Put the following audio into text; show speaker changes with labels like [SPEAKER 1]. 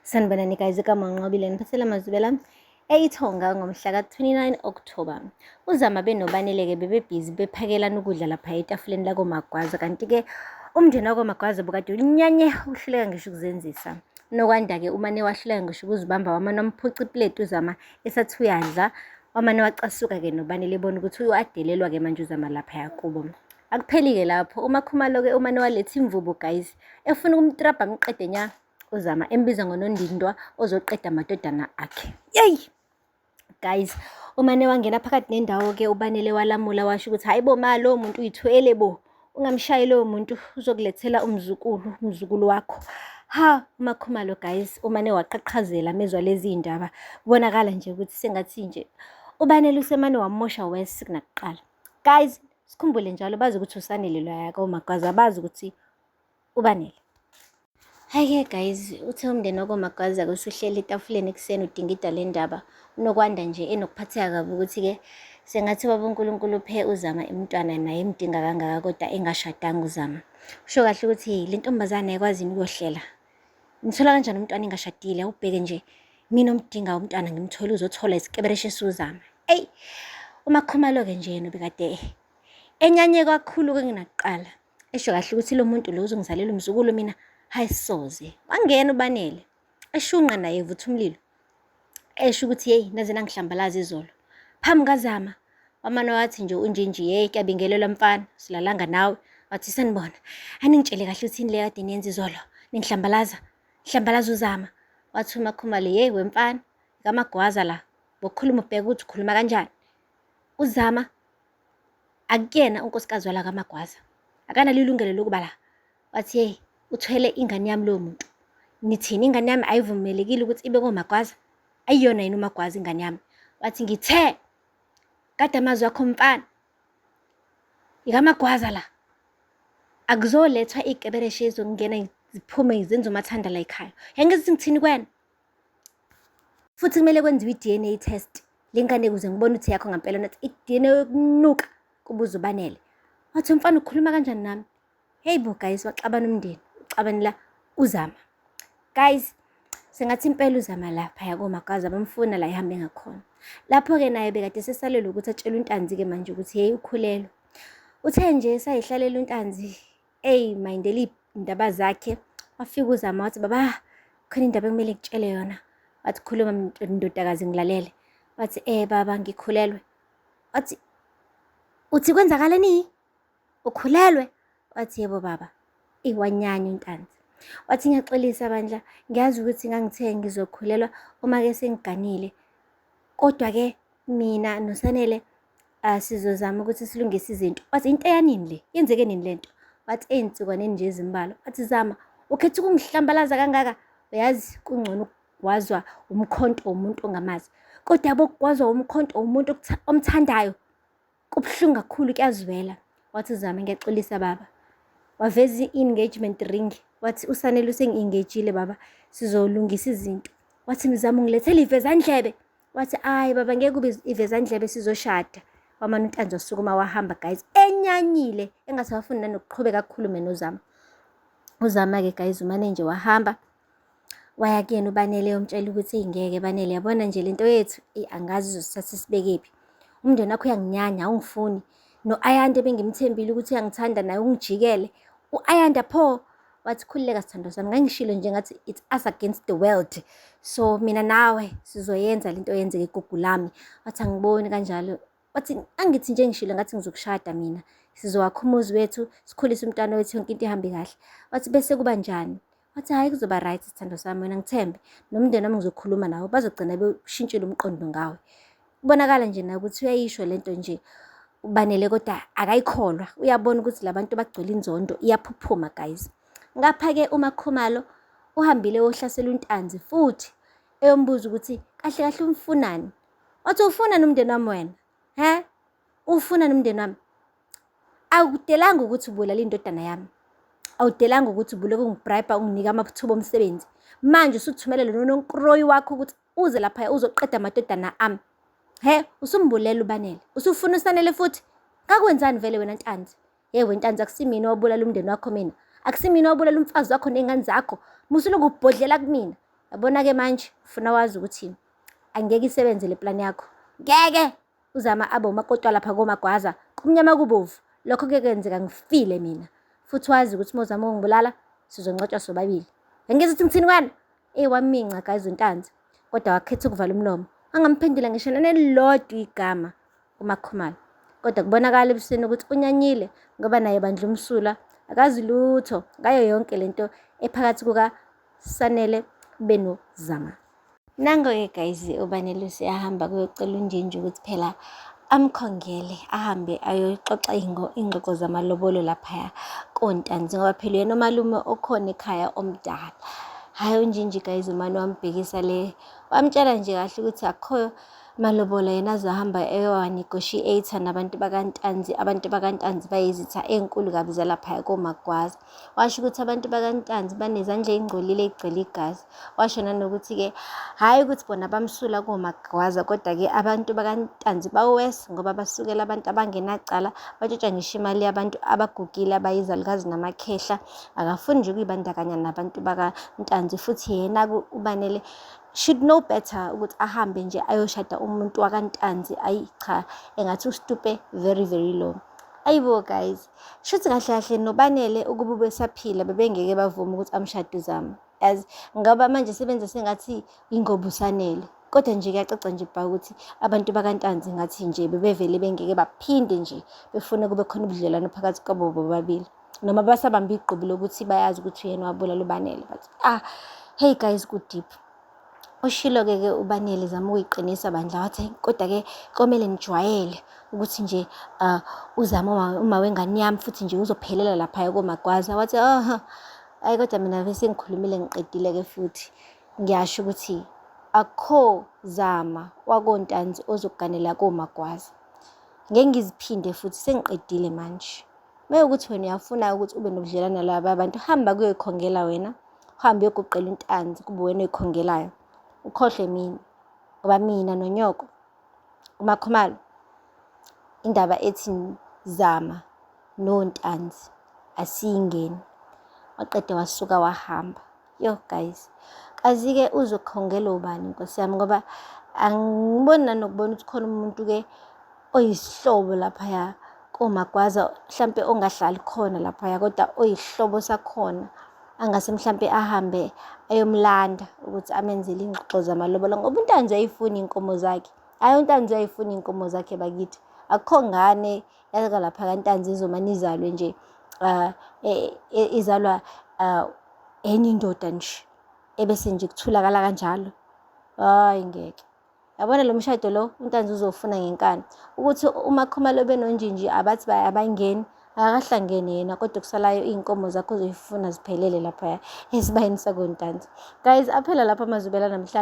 [SPEAKER 1] Sanibonani guys, igama ngiNqobile niphathela amazwi lami eIthonga ngomhla ka-29 October. UZama benoBanele-ke bebebhizi bephakelana ukudla lapha etafuleni lakoMagwaza, kanti-ke umndeni wakoMagwaza bukade unyanye uhluleka ngisho ukuzenzisa. Nokwanda-ke umane wahluleka ngisho ukuzibamba, wamane wamphuca ipleti uZama esathi uyadla, wamane wacasuka-ke noBanele ebona ukuthi uyadelelwa-ke manje uZama laphaya kubo. Akupheli-ke lapho, uMakhumalo-ke umane waletha imvubu guys, efuna ukumtrabha amqede nya uZama, embiza ngonondindwa ozoqeda amadodana akhe. Yeyi guys, umane wangena phakathi nendawo-ke uBanele walamula washo ukuthi hayi bo ma, lowo muntu uyithwele bo, ungamshayi lowo muntu uzokulethela umzukulu wakho. Ha, uMakhumalo guys umane waqhaqhazela mezwa lezi ndaba, kubonakala nje ukuthi sengathi nje uBanele usemane wamosha wesi kunakuqala. Guys, sikhumbule njalo bazi ukuthi uSanele loya kaMagwaza, bazi ukuthi uBanele. Hayi-ke guys, uthe umndeni wakoMagwaza-ke usuhleli etafuleni ekuseni udingida le ndaba, unokwanda nje enokuphatheka kabi ukuthi-ke sengathi baba uNkulunkulu uphe uZama emntwana naye emdinga kangaka kodwa engashadanga uZama. Kusho kahle ukuthi le ntombazane ayikwazini ukuyohlela. Nithola kanjani umntwana engashadile? Awubheke nje, mina omdinga umntwana ngimthole uzothola isikebereshe esiwuZama. Eyi, uMakhumalo-ke nje yena bekade enyanye kakhulu-ke kunakuqala, esho kahle ukuthi lo muntu lo uzongizalela umzukulu mina. Hayi soze, wangena uBanele eshunqa naye evutha umlilo, esho ukuthi yeyi naze nangihlambalaza izolo phambi kaZama. Wamane wathi nje unjinji, yeyi kuyabingelelwa mfana, silalanga nawe. Wathi sanibona, aningitshele kahle ukuthi le kade niyenza izolo, nihlambalaza uZama. Wathi uMakhumalo, yeyi wemfana kaMagwaza la, bokukhuluma ubheka ukuthi ukhuluma kanjani. uZama akuyena unkosikazi wala kaMagwaza, akanalo ilungelo lokuba la. Wathi yeyi uthwele ingane yami lowo muntu, nithini ingane yami ayivumelekile ukuthi ibe koMagwaza? Ayiyona yini uMagwaza ingane yami? Wathi ngithe kade amazwi akho mfana ikaMagwaza la, akuzolethwa iy'kebereshe ezongena ziphume zenze umathanda la ekhaya. Yangithi ngithini kwena? Futhi kumele kwenziwe i-DNA test le ngane kuze ngibone ukuthi yakho ngampela nathi i-DNA yokunuka kubuza uBanele. Wathi mfana ukhuluma kanjani nami? Hey bo guys, waxabana umndeni, uxabanela uZama. Guys, sengathi impela uZama lapha yakoMagwaza bamfuna la ehambe ngakhona. Lapho-ke naye bekade sesalele ukuthi atshele uNtanzi-ke manje ukuthi yeyi ukhulelwe. Uthe nje sayihlalela uNtanzi mindela iy'ndaba zakhe, wafika uZama wathi baba, khona indaba ekumele ngitshele yona. Wathi khuluma ndodakazi ngilalele. Wathi baba ngikhulelwe. Wathi uthi kwenzakaleni? Ukhulelwe? Wathi yebo baba. Wanyanya uNtanzi. Wathi ngiyaxolisa bandla, ngiyazi ukuthi ngangithe ngizokhulelwa uma-ke sengiganile, kodwa-ke mina noSanele sizozama ukuthi silungise izinto. Wathi into eyanini le, yenzeke nini le nto? Wathi ey'nsukwaneni nje ezimbalwa. Wathi Zama, ukhetha ukungihlambalaza kangaka? Uyazi kungcono ukugwazwa umkhonto womuntu ongamazi, kodwa yabo ukugwazwa umkhonto womuntu omthandayo kubuhlungu kakhulu, kuyazwela. Wathi Zama, ngiyaxolisa baba. Waveza i-engagement ring. Wathi uSanele usengi-engagile baba, sizolungisa izinto. Wathi Mzama ungilethele ivezandlebe. Wathi ayi baba, ngeke kube ivezandlebe, sizoshada. Wamane uNtanzi wasukuma wahamba guys, enyanyile engasafuni nanokuqhubeka kakhulume noZama. uZama-ke guys umane nje wahamba waya kuyena uBanele yomtshela ukuthi ngeke Banele, yabona nje lento yethu angazi izosithatha isibekephi. Umndeni wakho uyanginyanya, awungifuni. No-Ayanda bengimthembile ukuthi uyangithanda naye ungijikele. U-Ayanda pho? Wathi khululeka sithandwa sami, ngangishilo nje ngathi it's us against the world, so mina nawe sizoyenza lento yenzeke igugu lami. Wathi angiboni kanjalo. Wathi angithi nje ngishilo ngathi ngizokushada mina, sizowakha umuzi wethu, sikhulise umntwana wethu, yonke into ihambe kahle. Wathi bese kuba njani? Wathi hayi kuzoba right sithandwa sami, wena ngithembe nomndeni wami ngizokhuluma nawo, bazogcina bewushintshile umqondo ngawe. Kubonakala nje nawe ukuthi uyayisho lento nje uBanele kodwa akayikholwa, uyabona ukuthi labantu bagcwele inzondo, iyaphuphuma guys. Ngapha-ke uMakhumalo uhambile wohlasela uNtanzi futhi eyombuza ukuthi kahle kahle umfunani. Wathi ufunani umndeni wami wena? Ufunani umndeni wami? Awudelanga ukuthi ubulala indodana yami, awudelanga ukuthi ubuleke ungibribe unginika amathuba omsebenzi. Manje usuthumelela noNkroyi wakho ukuthi uze lapha uzoqeda amadodana ami. Usumbulela uBanele, usufuna uSanele futhi. Ngakwenzani vele wena Ntanzi? Yewe Ntanzi, akusimina owabulala umndeni wakho mina, akusimina owabulala umfazi wakho ney'ngane zakho, musuloku ubhodlela kumina. Yabona-ke manje ufuna wazi ukuthi angeke isebenze le plan yakho. Ngeke uzama abe umakotwa lapha komagwaza kumnyama kubovu. Lokho ke kwenzeka ngifile mina. Futhi wazi ukuthi uma uzama ukungibulala sizongcwatshwa sobabili. Angizwe ukuthi ngithini kwana? Waminca guys uNtanzi. Kodwa wakhetha ukuvala umlomo. Angamphendula ngisho nelilodwa igama uMakhumalo. Kodwa kubonakala ebusweni ukuthi unyanyile ngoba naye bandla umsula akazi lutho ngayo yonke lento ephakathi kuka Sanele benoZama. Nango-ke guys, uBanelusi ahamba kuyocela uNjinji ukuthi phela amkhongele ahambe ayoxoxa ingxoxo zamalobolo laphaya koNtanzi ngoba phela yena umalume okhona ekhaya omdala. Hayi uNjinji guys, umane wambhekisa le, wamtshela nje kahle ukuthi akho malobolo yena azohamba eyowanegotiate nabantu bakaNtanzi. Abantu bakaNtanzi bayizitha enkulu kabi zalaphaya komagwaza. Washo ukuthi abantu bakaNtanzi banezandla ey'ngcolile ey'gcwele igazi. Washo nanokuthi-ke hhayi ukuthi bona bamsula komagwaza, kodwa-ke abantu bakaNtanzi bawes ngoba basukela abantu abangenacala, batshontsha ngisho imali yabantu abagugile abayizalukazi namakhehla. Akafuni nje ukuy'bandakanya nabantu bakaNtanzi, futhi yena uBanele should know better ukuthi ahambe nje ayoshada umuntu wakaNtanzi. Ayi cha, engathi ustupe very very low. Ayibo guys, shuthi kahle kahle noBanele ukuba besaphila bebengeke bavuma ukuthi amshade uZama, as ngoba manje sebenza sengathi ingoba uSanele. Kodwa nje kuyacaca nje bha ukuthi abantu bakaNtanzi ngathi nje bebevele bengeke baphinde nje befune kube khona ubudlelwano phakathi kwabo bobabili, noma basabamba igqubu lokuthi bayazi ukuthi yena wabulala uBanele. But hey guys, ku deep. Ushilo-ke uBanele zama ukuyiqinisa bandla wathi kodwa-ke komele nijwayele ukuthi nje uZama uma wengane yami futhi nje uzophelela laphaya komagwaza. Wathi hayi kodwa mina bese ngikhulumile ngiqedile-ke futhi ngiyasho ukuthi akho Zama wakoNtanzi ozokuganela komagwaza. Ngeke ngiziphinde futhi sengiqedile manje. Mekuthi wena uyafuna ukuthi ube nobudlelwane laba abantu, hamba kuyoyikhongela wena, uhambe uyoguqela uNtanzi kube wena oyikhongelayo. Ukhohlwe mina ngoba mina noNyoko uMakhumalo indaba ethi Zama noNtanzi asiyingeni. Waqeda wasuka wahamba. Yo guys, kazi-ke uzokhongela ubani Nkosi yami, ngoba angiboni nanokubona ukuthi khona umuntu-ke oyisihlobo laphaya komagwaza, mhlampe ongahlali khona laphaya kodwa oyisihlobo sakhona angase mhlampe ahambe ayomlanda ukuthi amenzele ingxoxo zamalobolo, ngoba uNtanzi uyayifuna iy'nkomo zakhe. Hhayi uNtanzi uyayifuna iy'nkomo zakhe bakithi. Akukho ngane yaka lapha kaNtanzi izomane izalwe nje izalwa enye indoda nje ebese nje kuthulakala kanjalo. Hayi ngeke. Yabona lo mshado lo uNtanzi uzofuna ngenkani ukuthi uMakhumalo benoNjinji abathi abangeni, akakahlangene yena, kodwa kusalayo iy'nkomo zakho uzoyifuna ziphelele laphaya esibayeni sakoNtanzi. Guys, aphela lapha amazwi namhlanje.